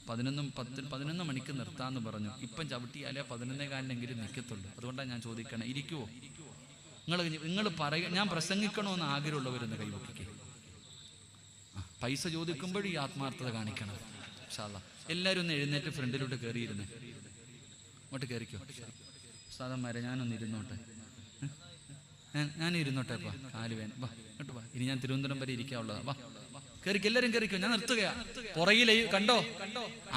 11 മണിക്ക് നിർത്താന്ന് പറഞ്ഞു. ഇപ്പം ചവിട്ടിയാലേ 11:15 നിൽക്കത്തുള്ളൂ. അതുകൊണ്ടാണ് ഞാൻ ചോദിക്കണം, ഇരിക്കുവോ? നിങ്ങൾ പറയുക. ഞാൻ പ്രസംഗിക്കണമെന്ന് ആഗ്രഹമുള്ളവരൊന്ന് കൈവക്കിക്കേ. പൈസ ചോദിക്കുമ്പോഴും ഈ ആത്മാർത്ഥത കാണിക്കണം. ഇൻഷാ അല്ലാഹ് എല്ലാവരും ഒന്ന് എഴുന്നേറ്റ് ഫ്രണ്ടിലോട്ട് കയറിയിരുന്നേ. അങ്ങോട്ട് കയറിക്കോ സാധന്മാരെ. ഞാനൊന്ന് ഇരുന്നോട്ടെ, ഞാൻ ഇരുന്നോട്ടെ. അപ്പാ കാല് വേന, വാ ഇങ്ങോട്ട് വാ. ഇനി ഞാൻ തിരുവനന്തപുരം വരെ ഇരിക്കാനുള്ളതാ. വാ കയറിക്കോ, എല്ലാവരും കയറിക്കോ. ഞാൻ നിർത്തുകയാ. പുറകിലെ കണ്ടോ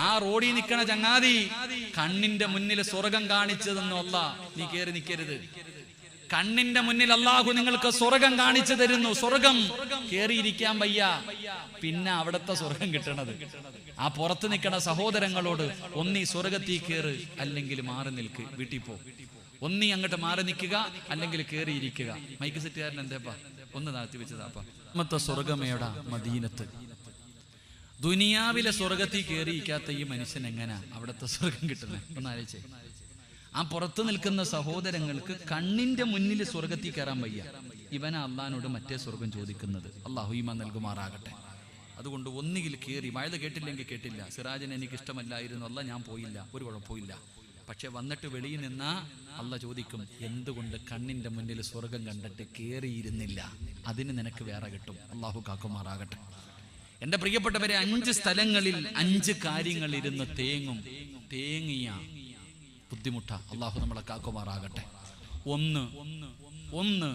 ആ റോഡിൽ നിൽക്കണ ചങ്ങാതി, കണ്ണിന്റെ മുന്നിൽ സ്വർഗം കാണിച്ചതെന്നല്ല. നീ കയറി നിൽക്കരുത്. കണ്ണിന്റെ മുന്നിൽ അള്ളാഹു നിങ്ങൾക്ക് സ്വർഗം കാണിച്ചു തരുന്നു. സ്വർഗം കേറിയിരിക്കാൻ വയ്യ. പിന്നെ അവിടത്തെ സ്വർഗം കിട്ടണത് ആ പുറത്ത് നിൽക്കണ സഹോദരങ്ങളോട്, ഒന്നീ സ്വർഗത്തിൽ കയറ്, അല്ലെങ്കിൽ മാറി നിൽക്ക്, വീട്ടിൽ പോ. ഒന്നീ അങ്ങോട്ട് മാറി നിൽക്കുക, അല്ലെങ്കിൽ കയറിയിരിക്കുക. മൈക്ക് സെറ്റുകാരൻ എന്തേപ്പാ ഒന്ന് താഴ്ത്തി വെച്ചതാപ്പാ. മത്തെ സ്വർഗമേടാ മദീനത്ത്. ദുനിയാവിലെ സ്വർഗത്തിൽ കയറിയിരിക്കാത്ത ഈ മനുഷ്യൻ എങ്ങനാ അവിടത്തെ സ്വർഗം കിട്ടുന്നത്? ഒന്ന് ആലോചിച്ചേ. ആ പുറത്തു നിൽക്കുന്ന സഹോദരങ്ങൾക്ക് കണ്ണിന്റെ മുന്നിൽ സ്വർഗത്തിൽ കയറാൻ വയ്യ. ഇവനാ അള്ളാഹിനോട് മറ്റേ സ്വർഗം ചോദിക്കുന്നത്. അള്ളാഹു ഈമാൻ നൽകുമാറാകട്ടെ. അതുകൊണ്ട് ഒന്നുകിൽ കയറി. മഴ കേട്ടില്ലെങ്കിൽ കേട്ടില്ല. സിറാജിന് എനിക്ക് ഇഷ്ടമല്ലായിരുന്നു, അല്ല ഞാൻ പോയില്ല, ഒരു കുഴപ്പമില്ല. പക്ഷെ വന്നിട്ട് വെളിയിൽ നിന്നാ അള്ള ചോദിക്കും, എന്തുകൊണ്ട് കണ്ണിന്റെ മുന്നിൽ സ്വർഗം കണ്ടിട്ട് കയറിയിരുന്നില്ല? അതിന് നിനക്ക് വേറെ കിട്ടും. അള്ളാഹു കാക്കുമാറാകട്ടെ. എന്റെ പ്രിയപ്പെട്ടവരെ, 5 സ്ഥലങ്ങളിൽ 5 കാര്യങ്ങൾ ഇരുന്ന് തേങ്ങിയ ബുദ്ധിമുട്ട. അള്ളാഹു നമ്മളെ കാക്കുമാറാകട്ടെ. ഒന്ന്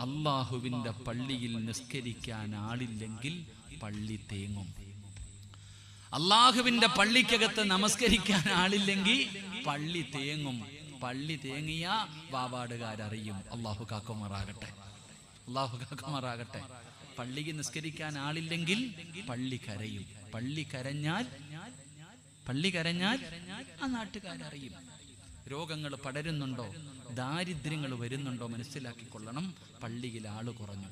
അള്ളാഹുവിന്റെ പള്ളിയിൽ നിസ്കരിക്കാൻ ആളില്ലെങ്കിൽ പള്ളി തേങ്ങും. അള്ളാഹുവിന്റെ പള്ളിക്കകത്ത് നമസ്കരിക്കാൻ ആളില്ലെങ്കിൽ പള്ളി തേങ്ങും. പള്ളി തേങ്ങിയ വാവാടുകാരറിയും. അള്ളാഹു കാക്കുമാറാകട്ടെ. അള്ളാഹു കാക്കുമാറാകട്ടെ. പള്ളിക്ക് നിസ്കരിക്കാൻ ആളില്ലെങ്കിൽ പള്ളി കരയും. പള്ളി കരഞ്ഞാൽ ആ നാട്ടുകാരറിയും. രോഗങ്ങൾ പടരുന്നുണ്ടോ, ദാരിദ്ര്യങ്ങൾ വരുന്നുണ്ടോ മനസ്സിലാക്കിക്കൊള്ളണം. പള്ളിയിൽ ആള് കുറഞ്ഞു,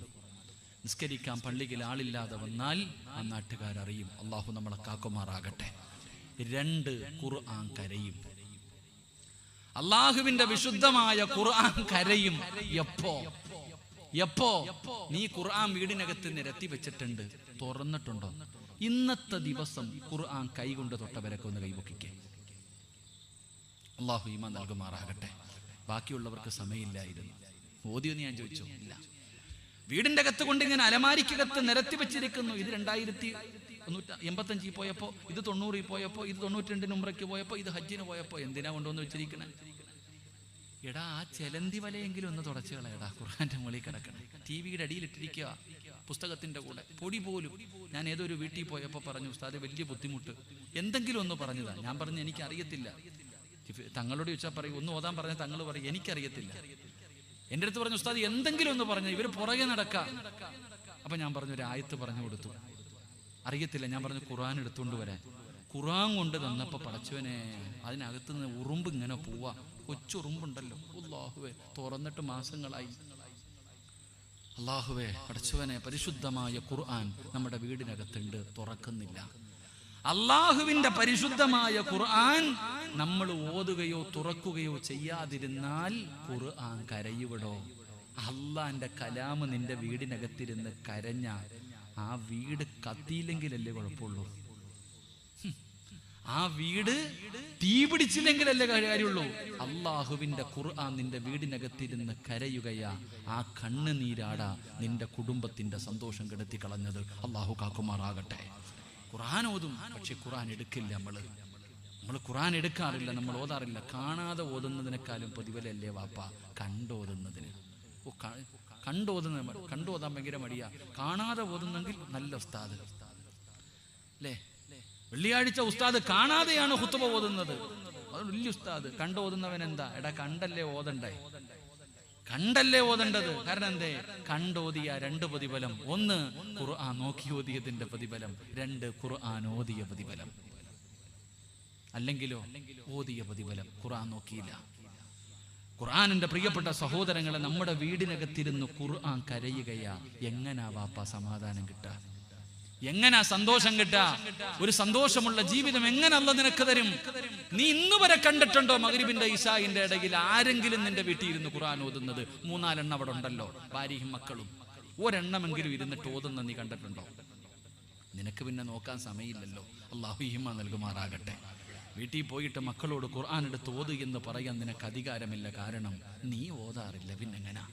നിസ്കരിക്കാൻ പള്ളിയിൽ ആളില്ലാതെ വന്നാൽ ആ നാട്ടുകാരറിയും. അള്ളാഹു നമ്മളെ കാക്കുമാറാകട്ടെ. 2 ഖുർആൻ കരയും. അള്ളാഹുവിന്റെ വിശുദ്ധമായ ഖുർആൻ കരയും. എപ്പോ നീ ഖുർആൻ വീടിനകത്ത് നിരത്തി വെച്ചിട്ടുണ്ട്, തുറന്നിട്ടുണ്ടോ? ഇന്നത്തെ ദിവസം ഖുർആൻ കൈകൊണ്ട് തൊട്ടവരൊക്കെ ഒന്ന് കൈപൊക്കിക്കേ. അള്ളാഹു ഈമാൻ നൽകുമാറാകട്ടെ. ബാക്കിയുള്ളവർക്ക് സമയമില്ലായിരുന്നു. ഓതിയൊന്ന് ഞാൻ ചോദിച്ചു, ഇല്ല. വീടിന്റെ അകത്ത് കൊണ്ട് ഇങ്ങനെ അലമാരിക്കകത്ത് നിരത്തി വെച്ചിരിക്കുന്നു. ഇത് 2085 പോയപ്പോ, ഇത് 90 പോയപ്പോ, ഇത് 92 ഉംറയ്ക്ക് പോയപ്പോ, ഇത് ഹജ്ജിന് പോയപ്പോ. എന്തിനാ കൊണ്ടുവന്ന് വെച്ചിരിക്കണേ? എടാ ആ ചെലന്തി വലയെങ്കിലും ഒന്ന് തുടച്ചു കളയടാ. ഖുർആന്റെ മുകളിൽ കിടക്കണം. ടിവിയുടെ അടിയിലിട്ടിരിക്കുക, പുസ്തകത്തിന്റെ കൂടെ. പൊടി പോലും. ഞാൻ ഏതൊരു വീട്ടിൽ പോയപ്പോ പറഞ്ഞു, ഉസ്താദ് വലിയ ബുദ്ധിമുട്ട്, എന്തെങ്കിലും ഒന്ന് പറഞ്ഞതാ. ഞാൻ പറഞ്ഞു എനിക്ക് അറിയത്തില്ല. തങ്ങളോട് ചോദിച്ചാൽ പറയും, ഒന്ന് ഓതാൻ പറഞ്ഞ തങ്ങൾ പറയും എനിക്കറിയത്തില്ല. എൻ്റെ അടുത്ത് പറഞ്ഞു, ഉസ്താദ് എന്തെങ്കിലും ഒന്ന് പറഞ്ഞു, ഇവര് പുറകെ നടക്കാം. അപ്പൊ ഞാൻ പറഞ്ഞു, ഒരു ആയത്ത് പറഞ്ഞു കൊടുത്തു. അറിയത്തില്ല. ഞാൻ പറഞ്ഞു ഖുർആൻ എടുത്തുകൊണ്ട് വരാൻ. ഖുർആൻ കൊണ്ട് തന്നപ്പോ പടച്ചവനെ, അതിനകത്തുനിന്ന് ഉറുമ്പ് ഇങ്ങനെ പോവാ. കൊച്ചുറുമ്പുണ്ടല്ലോ. അല്ലാഹുവേ, തുറന്നിട്ട് മാസങ്ങളായി. അല്ലാഹുവേ പടച്ചവനെ, പരിശുദ്ധമായ ഖുർആൻ നമ്മുടെ വീടിനകത്തുണ്ട്, തുറക്കുന്നില്ല. അള്ളാഹുവിന്റെ പരിശുദ്ധമായ ഖുർആൻ നമ്മൾ ഓതുകയോ തുറക്കുകയോ ചെയ്യാതിരുന്നാൽ ഖുർആൻ കരയുവിടോ. അള്ളാന്റെ കലാമ് നിന്റെ വീടിനകത്തിരുന്ന് കരഞ്ഞ ആ വീട് കത്തിയില്ലെങ്കിലല്ലേ കുഴപ്പമുള്ളൂ. ആ വീട് തീ പിടിച്ചില്ലെങ്കിലല്ലേ കാര്യമുള്ളൂ. അള്ളാഹുവിന്റെ ഖുർആൻ നിന്റെ വീടിനകത്തിരുന്ന് കരയുകയാ. ആ കണ്ണുനീരാടാ നിന്റെ കുടുംബത്തിന്റെ സന്തോഷം കെടുത്തി കളഞ്ഞത്. അള്ളാഹു കാക്കുമാറാകട്ടെ. ഖുർആൻ ഓതും, പക്ഷെ ഖുർആൻ എടുക്കില്ല. നമ്മൾ ഖുർആൻ എടുക്കാറില്ല, നമ്മൾ ഓതാറില്ല. കാണാതെ ഓതുന്നതിനേക്കാളും പ്രതിഫലല്ലേ വാപ്പ കണ്ടോതുന്നതിന്. കണ്ടോതാൻ ഭയങ്കര മടിയാ. കാണാതെ ഓതുന്നെങ്കിൽ നല്ല ഉസ്താദ് അല്ലേ? വെള്ളിയാഴ്ച ഉസ്താദ് കാണാതെയാണ് ഖുത്ബ ഓതുന്നത്, അത് വലിയ ഉസ്താദ്. കണ്ടോതുന്നവൻ എന്താ? എടാ കണ്ടല്ലേ ഓതണ്ടേ, കണ്ടല്ലേ ഓതേണ്ടത്. കാരണം എന്തേ? കണ്ടോതിയ 2 പ്രതിഫലം. 1 ഖുർആൻ നോക്കി ഓതിയതിന്റെ പ്രതിഫലം, 2 ഖുർആൻ ഓതിയ പ്രതിഫലം. അല്ലെങ്കിലോ ഓതിയ പ്രതിഫലം, ഖുർആൻ നോക്കിയില്ല. ഖുർആനിന്റെ പ്രിയപ്പെട്ട സഹോദരങ്ങളെ, നമ്മുടെ വീടിനകത്തിരുന്ന് ഖുർആൻ കരയുകയാ. എങ്ങനാ വാപ്പ സമാധാനം കിട്ടാ? എങ്ങനാ സന്തോഷം കിട്ടാ? ഒരു സന്തോഷമുള്ള ജീവിതം എങ്ങനെ അല്ലാഹു നിനക്ക് തരും? നീ ഇന്ന് വരെ കണ്ടിട്ടുണ്ടോ മഗ്രിബിന്റെ ഇശാഇന്റെ ഇടയിൽ ആരെങ്കിലും നിന്റെ വീട്ടിൽ ഇരുന്ന് ഖുർആൻ ഓതുന്നത്? 3-4 എണ്ണം അവിടെ ഉണ്ടല്ലോ, ഭാര്യയും മക്കളും. ഒരെണ്ണമെങ്കിലും ഇരുന്നിട്ട് ഓതുന്ന നീ കണ്ടിട്ടുണ്ടോ? നിനക്ക് പിന്നെ നോക്കാൻ സമയമില്ലല്ലോ. അല്ലാഹു ഹിമ്മ നൽകുമാറാകട്ടെ. വീട്ടിൽ പോയിട്ട് മക്കളോട് ഖുർആൻ എടുത്ത് ഓതു എന്ന് പറയാൻ നിനക്ക് അധികാരമില്ല. കാരണം നീ ഓതാറില്ല. പിന്നെങ്ങനാ?